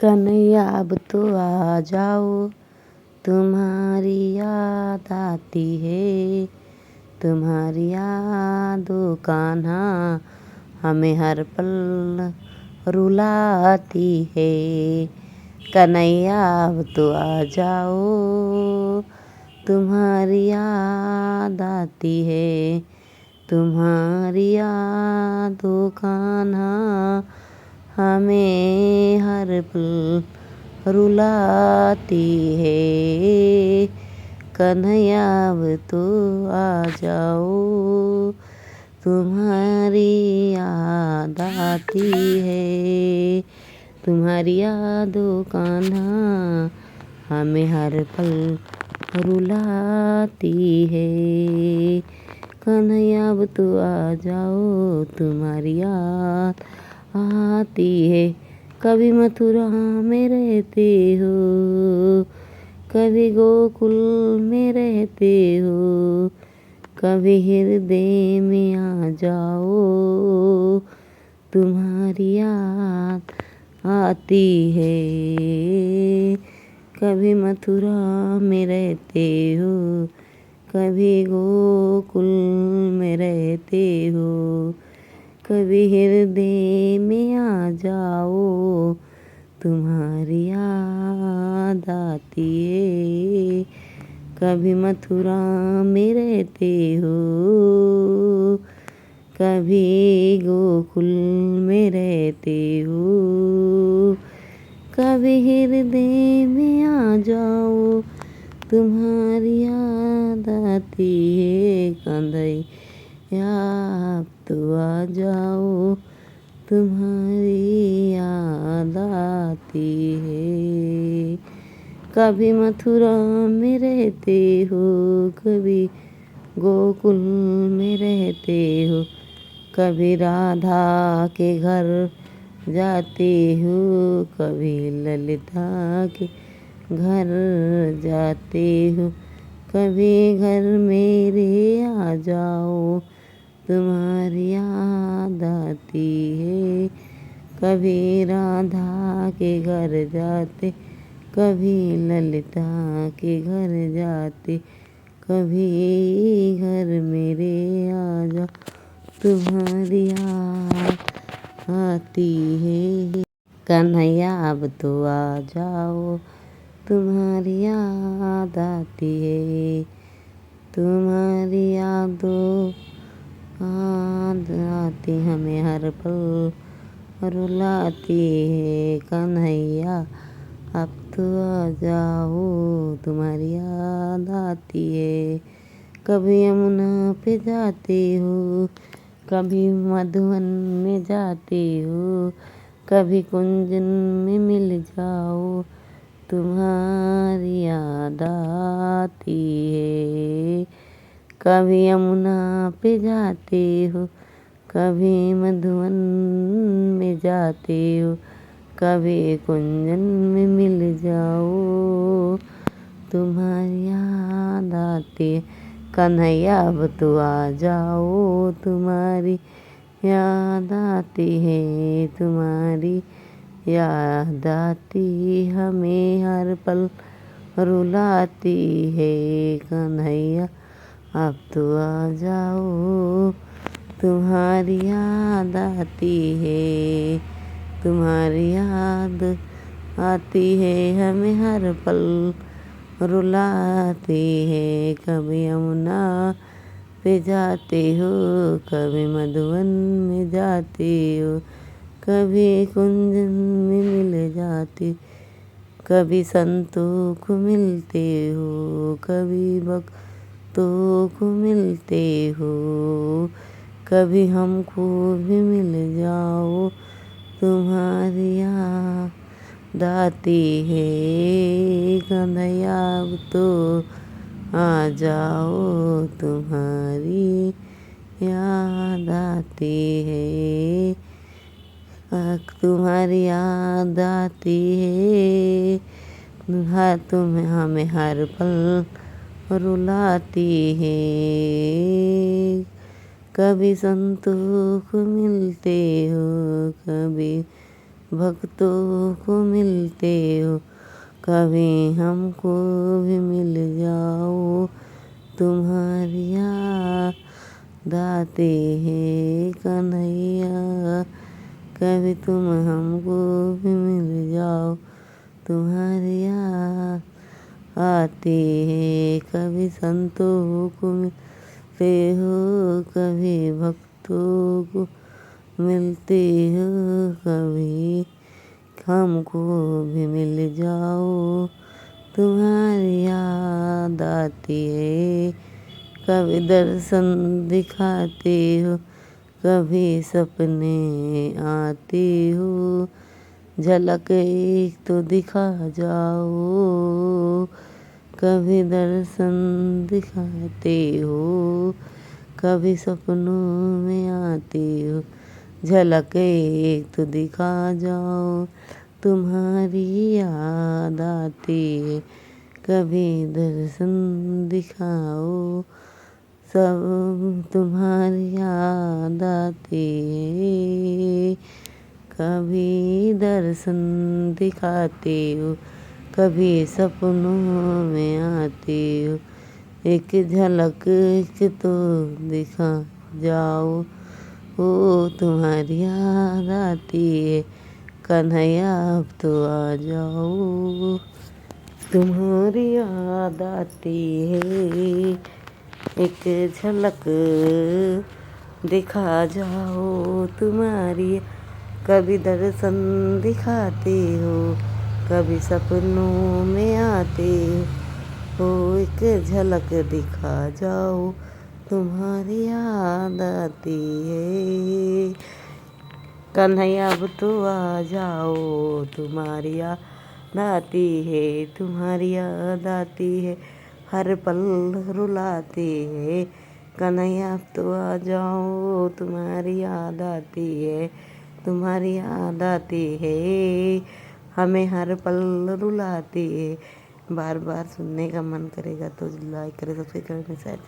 कन्हैया अब तो आ जाओ, तुम्हारी याद आती है। तुम्हारी यादों कान्हा हमें हर पल रुलाती है। कन्हैया अब तो आ जाओ, तुम्हारी याद आती है। तुम्हारी यादों कान्हा हमें हर पल रुलाती है। कन्हैया अब तो आ जाओ, तुम्हारी याद आती है। तुम्हारी यादों कान्हा हमें हर पल रुलाती है। कन्हैया अब तो आ जाओ, तुम्हारी याद आती है। कभी मथुरा में रहते हो, कभी गोकुल में रहते हो, कभी हृदय में आ जाओ, तुम्हारी याद आती है। कभी मथुरा में रहते हो, कभी गोकुल में रहते हो, कभी हृदय में आ जाओ, तुम्हारी याद आती है। कभी मथुरा में रहते हो, कभी गोकुल में रहते हो, कभी हृदय में आ जाओ, तुम्हारी याद आती है। कन्हैया अब तो आ जाओ, तुम्हारी याद आती है। कभी मथुरा में रहते हो, कभी गोकुल में रहते हो, कभी राधा के घर जाते हो, कभी ललिता के घर जाते हो, कभी घर मेरे आ जाओ, तुम्हारी याद आती है। कभी राधा के घर जाते, कभी ललिता के घर जाते, कभी घर मेरे आ जाओ, तुम्हारी याद आती है। कन्हैया अब तो आ जाओ, तुम्हारी याद आती है। तुम्हारी यादों याद आती हमें हर पल रुलाती है। कन्हैया अब तो आ जाओ, तुम्हारी याद आती है। कभी यमुना पे जाते हो, कभी मधुवन में जाते हो, कभी कुंजन में मिल जाओ, तुम्हारी याद आती है। कभी यमुना पे जाते हो, कभी मधुवन में जाते हो, कभी कुंजन में मिल जाओ, तुम्हारी याद आती है। कन्हैया अब तो आ जाओ, तुम्हारी याद आती है। तुम्हारी याद आती हमें हर पल रुलाती है। कन्हैया अब तो आ जाओ, तुम्हारी याद आती है। तुम्हारी याद आती है हमें हर पल रुलाती है। कभी यमुना पे जाते हो, कभी मधुवन में जाते हो, कभी कुंजन में मिल जाते, कभी संतों को मिलते हो, कभी भक्तों को मिलते हो, कभी हमको भी मिल जाओ, तुम्हारी याद आती है। कन्हैया अब तो आ जाओ, तुम्हारी याद आती है। तुम्हारी याद आती है, तुम्हें हमें हर पल रुलाती है। कभी संतों को मिलते हो, कभी भक्तों को मिलते मिलते हो, कभी हमको भी मिल जाओ। तुम्हारी याद आती है कन्हैया, कभी तुम हमको भी मिल जाओ। तुम्हारी याद आती है, कभी संतों को मिलते हो, कभी भक्तों को मिलते हो, कभी हमको भी मिल जाओ। तुम्हारी याद आती है, कभी दर्शन दिखाते हो, कभी सपने आते हो। झलक एक तो दिखा जाओ, कभी दर्शन दिखाते हो, कभी सपनों में आते हो। झलक एक तो दिखा जाओ, तुम्हारी याद आती है, कभी दर्शन दिखाओ। सब तुम्हारी याद आती है, कभी दर्शन दिखाते हो, कभी सपनों में आते हो। एक झलक एक तो दिखा जाओ, ओ तुम्हारी याद आती है कन्हैया, अब तो आ जाओ। तुम्हारी याद आती है, एक झलक दिखा जाओ। तुम्हारी कभी दर्शन दिखाते हो, कभी सपनों में आते हो। एक झलक दिखा जाओ, तुम्हारी याद आती है कन्हैया, अब तो आ जाओ। तुम्हारी याद आती है, तुम्हारी याद आती है, हर पल रुलाती है कन्हैया, अब तो आ जाओ। तुम्हारी याद आती है, तुम्हारी याद आती है, हमें हर पल रुलाती है। बार बार सुनने का मन करेगा तो लाइक करें, सब्सक्राइब करें, शेयर करें।